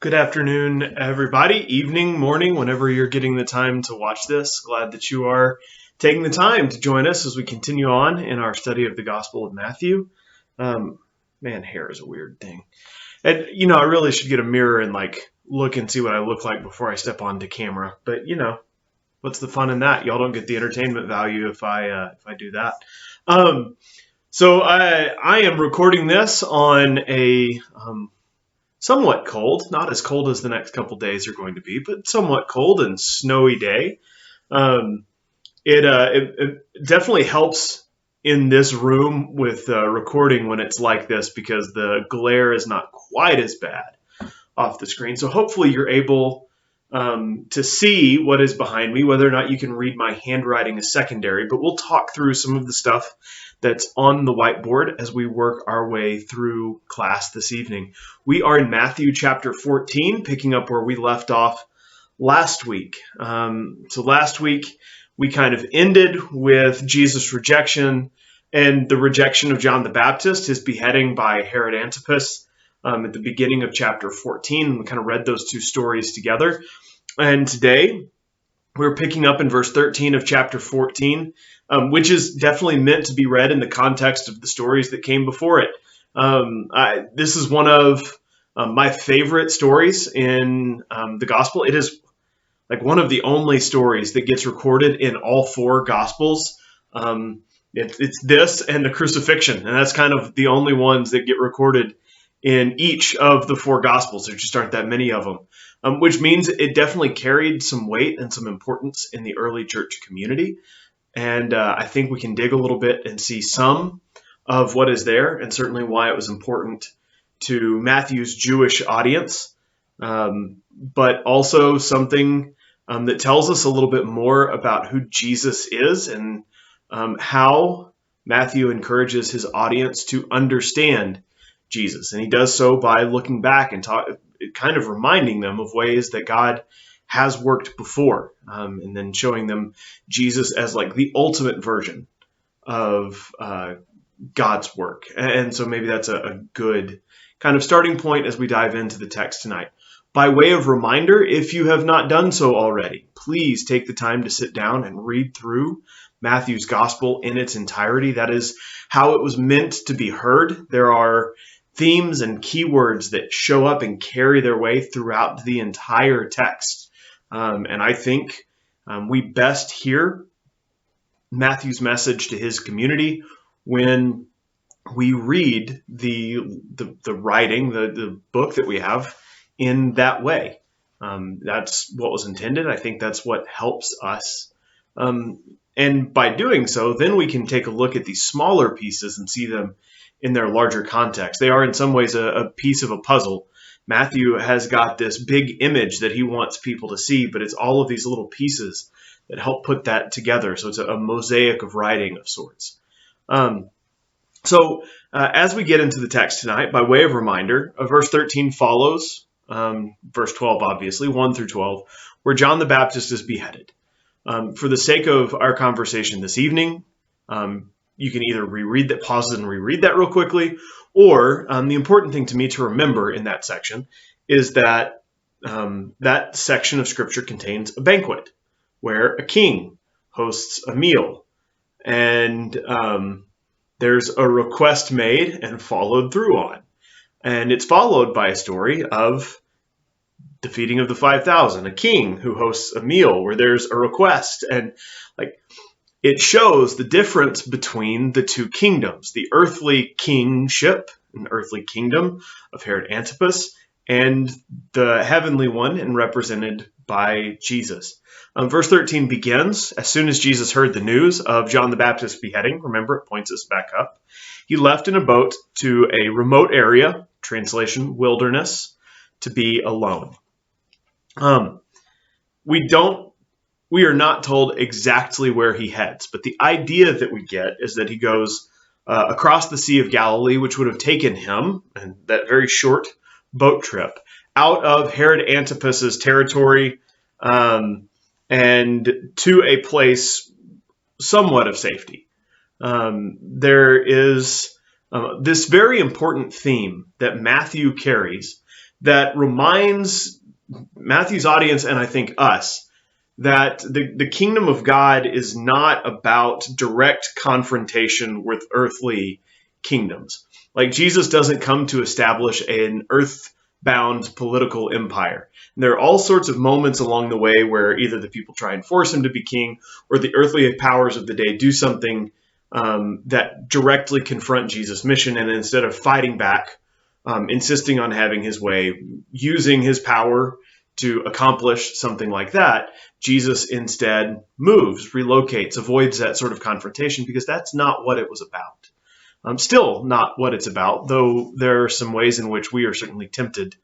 Good afternoon, everybody. Evening, morning, whenever you're getting the time to watch this. Glad that you are taking the time to join us as we continue on in our study of the Gospel of Matthew. Man, hair is a weird thing. And, I really should get a mirror and, look and see what I look like before I step onto camera. But, what's the fun in that? Y'all don't get the entertainment value if I do that. So I am recording this on a somewhat cold, not as cold as the next couple days are going to be, but somewhat cold and snowy day. It definitely helps in this room with recording when it's like this because the glare is not quite as bad off the screen. So hopefully you're able to see what is behind me. Whether or not you can read my handwriting is secondary, but we'll talk through some of the stuff that's on the whiteboard as we work our way through class this evening. We are in Matthew chapter 14, picking up where we left off last week. So last week we kind of ended with Jesus' rejection and the rejection of John the Baptist, his beheading by Herod Antipas at the beginning of chapter 14. We kind of read those two stories together. And today we're picking up in verse 13 of chapter 14, which is definitely meant to be read in the context of the stories that came before it. This is one of my favorite stories in the gospel. It is like one of the only stories that gets recorded in all four gospels. It's this and the crucifixion, and that's kind of the only ones that get recorded in each of the four gospels. There just aren't that many of them. Which means it definitely carried some weight and some importance in the early church community. And I think we can dig a little bit and see some of what is there, and certainly why it was important to Matthew's Jewish audience, but also something that tells us a little bit more about who Jesus is and how Matthew encourages his audience to understand Jesus. And he does so by looking back and kind of reminding them of ways that God has worked before, and then showing them Jesus as like the ultimate version of God's work. And so maybe that's a good kind of starting point as we dive into the text tonight. By way of reminder, if you have not done so already, please take the time to sit down and read through Matthew's gospel in its entirety. That is how it was meant to be heard. There are themes and keywords that show up and carry their way throughout the entire text. And I think we best hear Matthew's message to his community when we read the writing, the book that we have in that way. That's what was intended. I think that's what helps us. And by doing so, then we can take a look at these smaller pieces and see them in their larger context. They are in some ways a piece of a puzzle. Matthew has got this big image that he wants people to see, but it's all of these little pieces that help put that together. So it's a mosaic of writing of sorts. So as we get into the text tonight, by way of reminder, verse 13 follows verse 12, obviously, 1 through 12, where John the Baptist is beheaded. For the sake of our conversation this evening, you can either pause and reread that real quickly, or the important thing to me to remember in that section is that that section of Scripture contains a banquet where a king hosts a meal, and there's a request made and followed through on. And it's followed by a story of the feeding of the 5,000, a king who hosts a meal where there's a request. And it shows the difference between the two kingdoms, the earthly kingship and earthly kingdom of Herod Antipas, and the heavenly one, and represented by Jesus. Verse 13 begins, as soon as Jesus heard the news of John the Baptist's beheading, remember it points us back up, he left in a boat to a remote area, translation, wilderness, to be alone. We are not told exactly where he heads, but the idea that we get is that he goes across the Sea of Galilee, which would have taken him, and that very short boat trip, out of Herod Antipas's territory and to a place somewhat of safety. There is this very important theme that Matthew carries that reminds Matthew's audience, and I think us, that the kingdom of God is not about direct confrontation with earthly kingdoms. Like, Jesus doesn't come to establish an earthbound political empire. And there are all sorts of moments along the way where either the people try and force him to be king, or the earthly powers of the day do something that directly confront Jesus' mission, and instead of fighting back, insisting on having his way, using his power to accomplish something like that, Jesus instead moves, relocates, avoids that sort of confrontation, because that's not what it was about. Still not what it's about, though there are some ways in which we are certainly tempted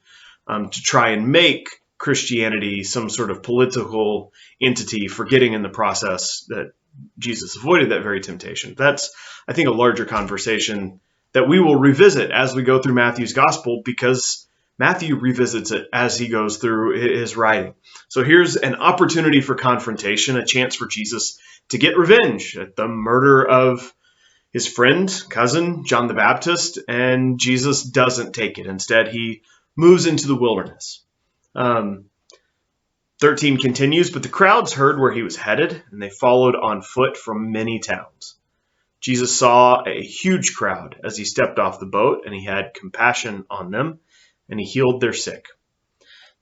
to try and make Christianity some sort of political entity, forgetting in the process that Jesus avoided that very temptation. That's, I think, a larger conversation that we will revisit as we go through Matthew's gospel, because Matthew revisits it as he goes through his writing. So here's an opportunity for confrontation, a chance for Jesus to get revenge at the murder of his friend, cousin, John the Baptist, and Jesus doesn't take it. Instead, he moves into the wilderness. 13 continues, but the crowds heard where he was headed, and they followed on foot from many towns. Jesus saw a huge crowd as he stepped off the boat, and he had compassion on them, and he healed their sick.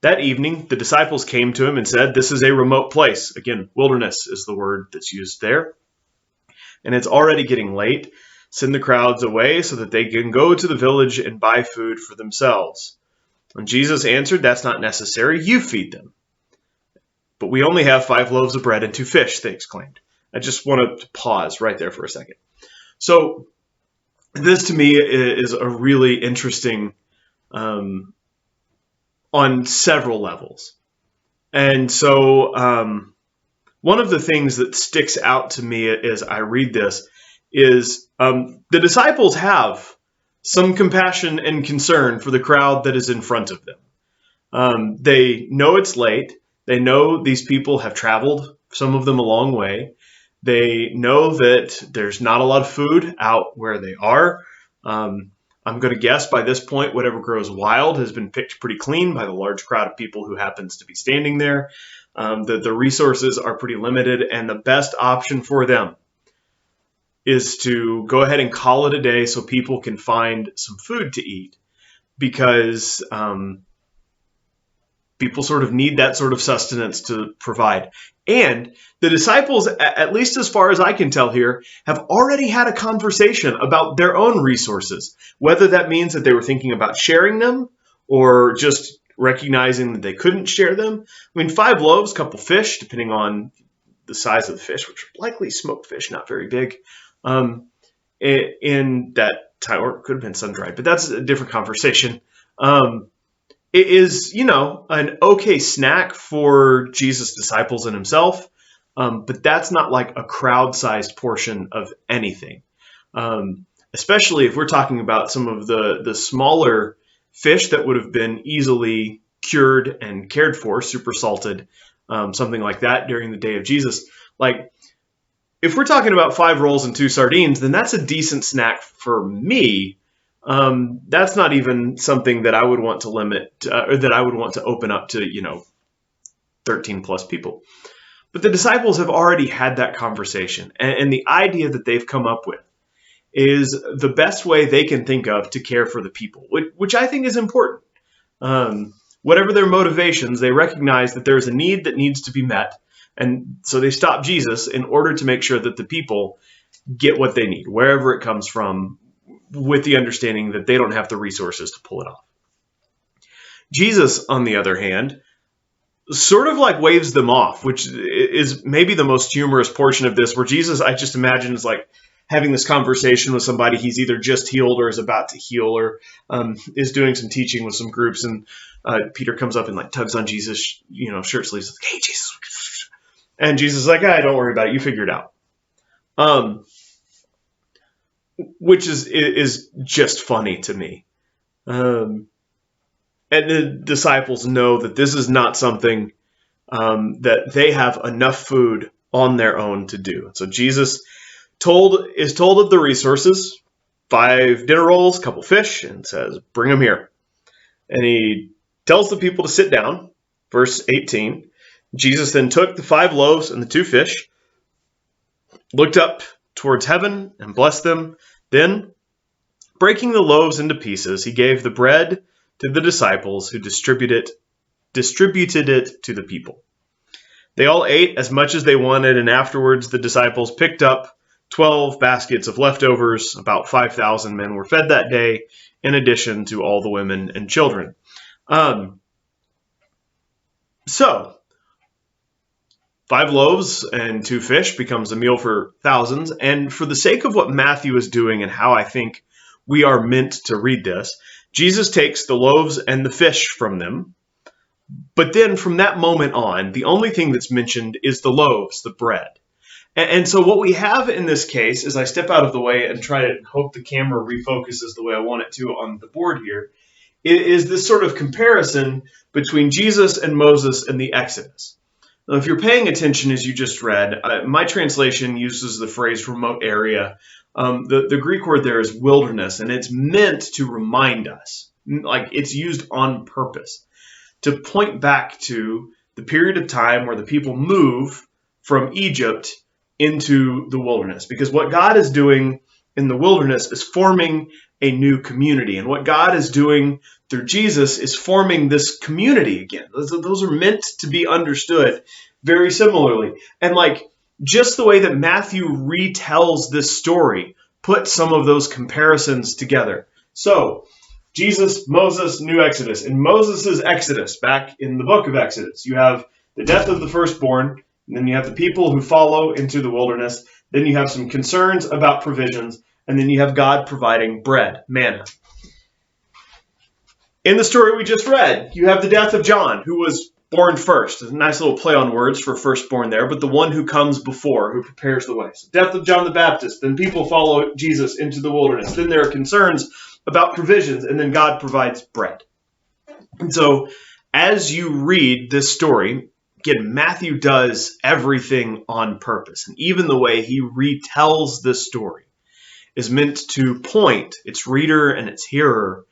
That evening, the disciples came to him and said, "This is a remote place." Again, wilderness is the word that's used there. "And it's already getting late. Send the crowds away so that they can go to the village and buy food for themselves." And Jesus answered, "That's not necessary. You feed them." "But we only have 5 loaves of bread and 2 fish, they exclaimed. I just want to pause right there for a second. So this to me is a really interesting on several levels. And so one of the things that sticks out to me as I read this is the disciples have some compassion and concern for the crowd that is in front of them. They know it's late. They know these people have traveled, some of them a long way. They know that there's not a lot of food out where they are. I'm going to guess by this point, whatever grows wild has been picked pretty clean by the large crowd of people who happens to be standing there. The resources are pretty limited, and the best option for them is to go ahead and call it a day so people can find some food to eat, because people sort of need that sort of sustenance to provide. And the disciples, at least as far as I can tell here, have already had a conversation about their own resources, whether that means that they were thinking about sharing them or just recognizing that they couldn't share them. I mean, 5 loaves, a couple fish, depending on the size of the fish, which are likely smoked fish, not very big, in that time, or it could have been sun-dried, but that's a different conversation. It is, an okay snack for Jesus' disciples and himself, but that's not like a crowd-sized portion of anything. Especially if we're talking about some of the smaller fish that would have been easily cured and cared for, super salted, something like that during the day of Jesus. Like, if we're talking about 5 rolls and 2 sardines, then that's a decent snack for me. That's not even something that I would want to limit, or that I would want to open up to, 13 plus people. But the disciples have already had that conversation. And the idea that they've come up with is the best way they can think of to care for the people, which I think is important. Whatever their motivations, they recognize that there's a need that needs to be met. And so they stop Jesus in order to make sure that the people get what they need, wherever it comes from, with the understanding that they don't have the resources to pull it off. Jesus, on the other hand, sort of like waves them off, which is maybe the most humorous portion of this, where Jesus, I just imagine, is like having this conversation with somebody he's either just healed or is about to heal, or is doing some teaching with some groups, and Peter comes up and like tugs on Jesus, shirt sleeves, like, "Hey, Jesus." And Jesus is like, "Don't worry about it. You figure it out." Which is just funny to me. And the disciples know that this is not something that they have enough food on their own to do. So Jesus is told of the resources, 5 dinner rolls, a couple fish, and says, "Bring them here." And he tells the people to sit down. Verse 18, Jesus then took the 5 loaves and the 2 fish, looked up towards heaven and blessed them. Then, breaking the loaves into pieces, he gave the bread to the disciples, who distributed it to the people. They all ate as much as they wanted, and afterwards the disciples picked up 12 baskets of leftovers. About 5,000 men were fed that day, in addition to all the women and children. So, 5 loaves and 2 fish becomes a meal for thousands. And for the sake of what Matthew is doing and how I think we are meant to read this, Jesus takes the loaves and the fish from them. But then from that moment on, the only thing that's mentioned is the loaves, the bread. And so what we have in this case, as I step out of the way and try to hope the camera refocuses the way I want it to on the board here, is this sort of comparison between Jesus and Moses and the Exodus. Now, if you're paying attention as you just read, my translation uses the phrase remote area. The Greek word there is wilderness, and it's meant to remind us, like it's used on purpose, to point back to the period of time where the people move from Egypt into the wilderness. Because what God is doing in the wilderness is forming a new community. And what God is doing through Jesus is forming this community again. Those are meant to be understood very similarly. And like just the way that Matthew retells this story, put some of those comparisons together. So, Jesus, Moses, new Exodus. In Moses' Exodus, back in the book of Exodus, you have the death of the firstborn, and then you have the people who follow into the wilderness. Then you have some concerns about provisions, and then you have God providing bread, manna. In the story we just read, you have the death of John, who was born first. There's a nice little play on words for firstborn there, but the one who comes before, who prepares the way. So death of John the Baptist, then people follow Jesus into the wilderness. Then there are concerns about provisions, and then God provides bread. And so as you read this story, again, Matthew does everything on purpose. And even the way he retells this story is meant to point its reader and its hearer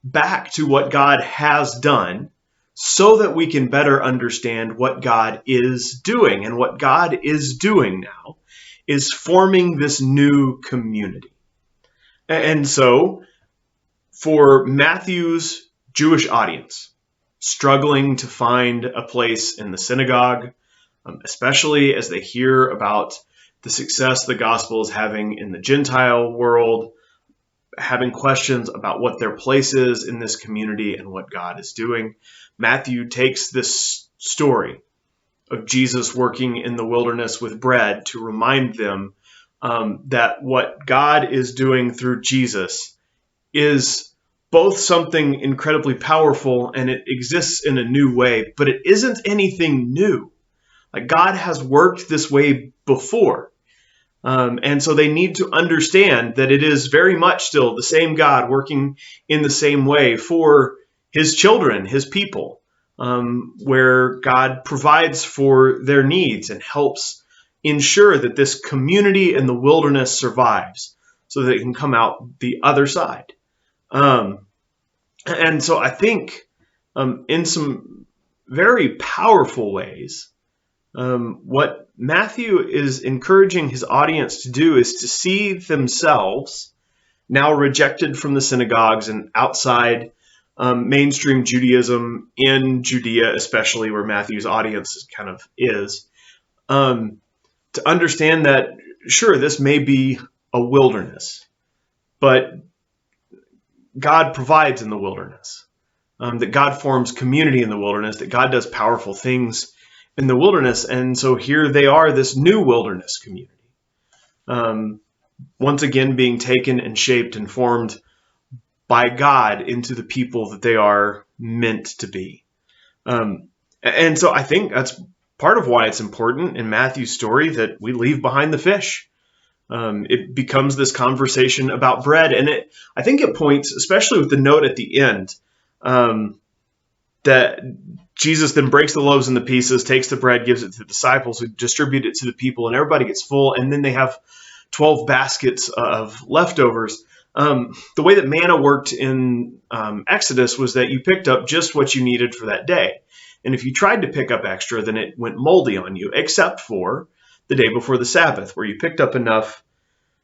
back to what God has done so that we can better understand what God is doing. And what God is doing now is forming this new community. And so, for Matthew's Jewish audience, struggling to find a place in the synagogue, especially as they hear about the success the gospel is having in the Gentile world, having questions about what their place is in this community and what God is doing, Matthew takes this story of Jesus working in the wilderness with bread to remind them that what God is doing through Jesus is both something incredibly powerful and it exists in a new way, but it isn't anything new. Like God has worked this way before. And so they need to understand that it is very much still the same God working in the same way for his children, his people, where God provides for their needs and helps ensure that this community in the wilderness survives so that it can come out the other side. And so I think in some very powerful ways, what Matthew is encouraging his audience to do is to see themselves now rejected from the synagogues and outside mainstream Judaism in Judea, especially where Matthew's audience kind of is, to understand that, sure, this may be a wilderness, but God provides in the wilderness, that God forms community in the wilderness, that God does powerful things in the wilderness. And so here they are, this new wilderness community, once again being taken and shaped and formed by God into the people that they are meant to be. And so I think that's part of why it's important in Matthew's story that we leave behind the fish. It becomes this conversation about bread. And I think it points, especially with the note at the end, that Jesus then breaks the loaves into pieces, takes the bread, gives it to the disciples who distribute it to the people, and everybody gets full. And then they have 12 baskets of leftovers. The way that manna worked in Exodus was that you picked up just what you needed for that day. And if you tried to pick up extra, then it went moldy on you, except for the day before the Sabbath, where you picked up enough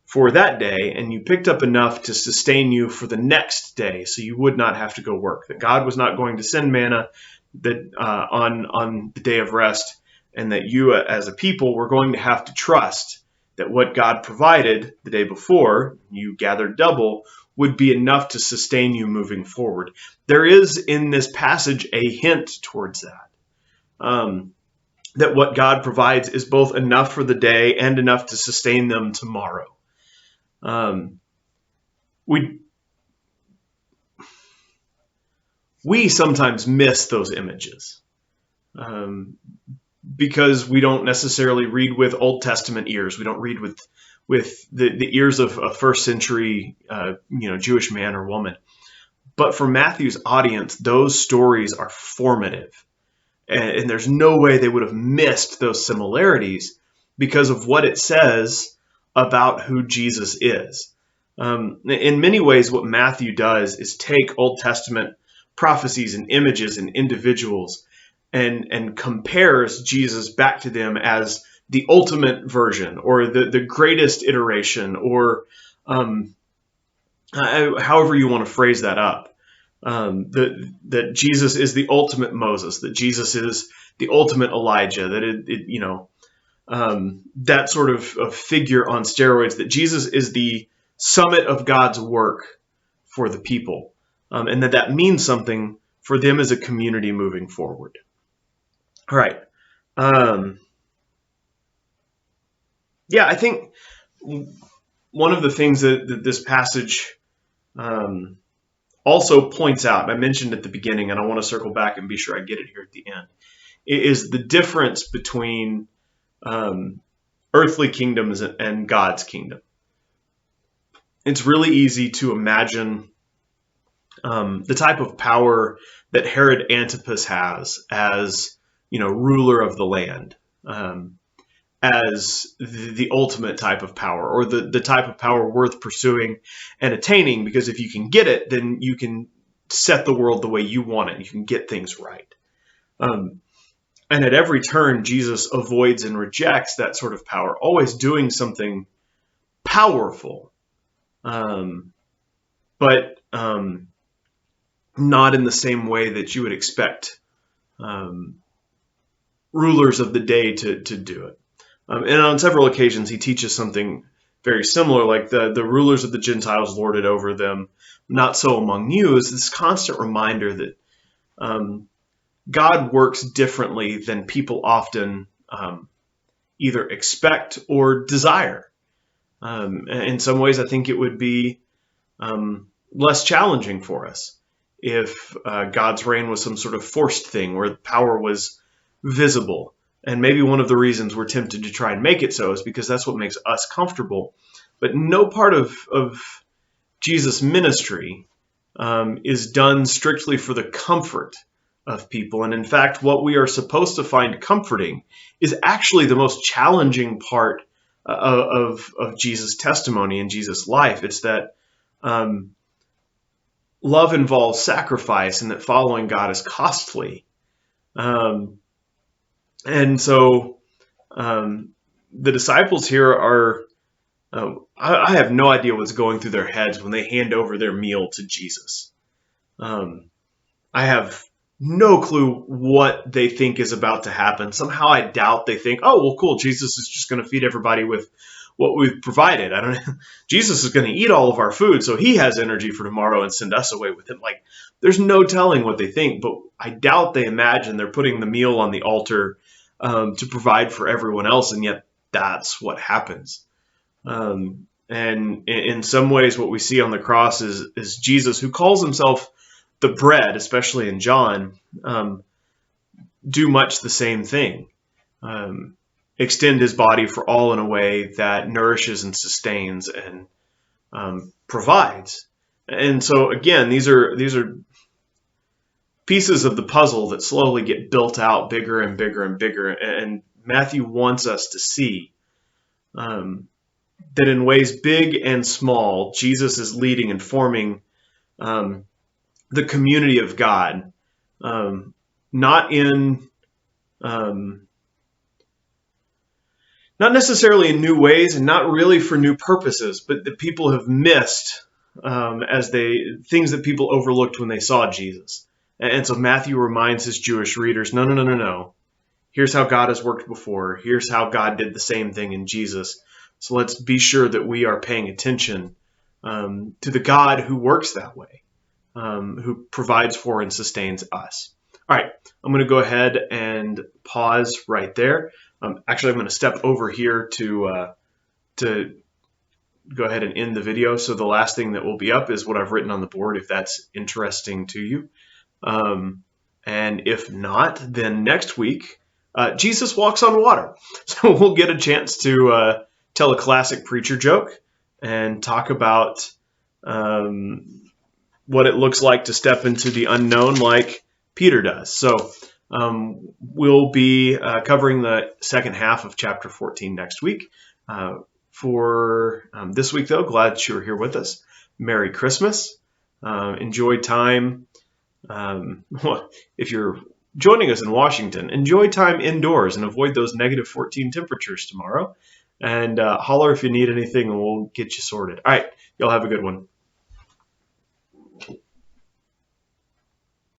for that day, and you picked up enough to sustain you for the next day, so you would not have to go work. That God was not going to send manna that on the day of rest, and that you as a people were going to have to trust that what God provided the day before, you gathered double, would be enough to sustain you moving forward. There is in this passage a hint towards that. That what God provides is both enough for the day and enough to sustain them tomorrow. We sometimes miss those images because we don't necessarily read with Old Testament ears. We don't read with the ears of a first century Jewish man or woman. But for Matthew's audience, those stories are formative. And there's no way they would have missed those similarities because of what it says about who Jesus is. In many ways, what Matthew does is take Old Testament prophecies and images and individuals and compares Jesus back to them as the ultimate version or the greatest iteration or however you want to phrase that up. That Jesus is the ultimate Moses, that Jesus is the ultimate Elijah, that that sort of figure on steroids, that Jesus is the summit of God's work for the people, and that means something for them as a community moving forward. All right. I think one of the things that this passage also points out, and I mentioned at the beginning, and I want to circle back and be sure I get it here at the end, is the difference between earthly kingdoms and God's kingdom. It's really easy to imagine the type of power that Herod Antipas has as, ruler of the land, as the ultimate type of power, or the type of power worth pursuing and attaining, because if you can get it, then you can set the world the way you want it. You can get things right. And at every turn, Jesus avoids and rejects that sort of power, always doing something powerful, but not in the same way that you would expect rulers of the day to do it. And on several occasions, he teaches something very similar, like the rulers of the Gentiles lorded over them, not so among you, is this constant reminder that God works differently than people often either expect or desire. In some ways, I think it would be less challenging for us if God's reign was some sort of forced thing where power was visible. And maybe one of the reasons we're tempted to try and make it so is because that's what makes us comfortable. But no part of Jesus' ministry is done strictly for the comfort of people. And in fact, what we are supposed to find comforting is actually the most challenging part of Jesus' testimony and Jesus' life. It's that love involves sacrifice and that following God is costly. And so the disciples here are, I have no idea what's going through their heads when they hand over their meal to Jesus. I have no clue what they think is about to happen. Somehow I doubt they think, oh, well, cool, Jesus is just going to feed everybody with what we've provided. I don't know. Jesus is going to eat all of our food, so he has energy for tomorrow and send us away with him. Like, there's no telling what they think, but I doubt they imagine they're putting the meal on the altar to provide for everyone else, and yet that's what happens. And in some ways, what we see on the cross is Jesus, who calls himself the bread, especially in John, do much the same thing. Extend his body for all in a way that nourishes and sustains and provides. And so again, these are pieces of the puzzle that slowly get built out bigger and bigger and bigger. And Matthew wants us to see that in ways big and small, Jesus is leading and forming the community of God, not in not necessarily in new ways and not really for new purposes, but that people have missed as things that people overlooked when they saw Jesus. And so Matthew reminds his Jewish readers, no. Here's how God has worked before. Here's how God did the same thing in Jesus. So let's be sure that we are paying attention to the God who works that way, who provides for and sustains us. All right, I'm going to go ahead and pause right there. Actually, I'm going to step over here to go ahead and end the video. So the last thing that will be up is what I've written on the board, if that's interesting to you. And if not, then next week, Jesus walks on water. So we'll get a chance to tell a classic preacher joke and talk about what it looks like to step into the unknown like Peter does. So we'll be covering the second half of chapter 14 next week. For this week, though, glad you were here with us. Merry Christmas. Enjoy time. If you're joining us in Washington, enjoy time indoors and avoid those negative 14 temperatures tomorrow. And holler if you need anything and we'll get you sorted. All right. Y'all have a good one.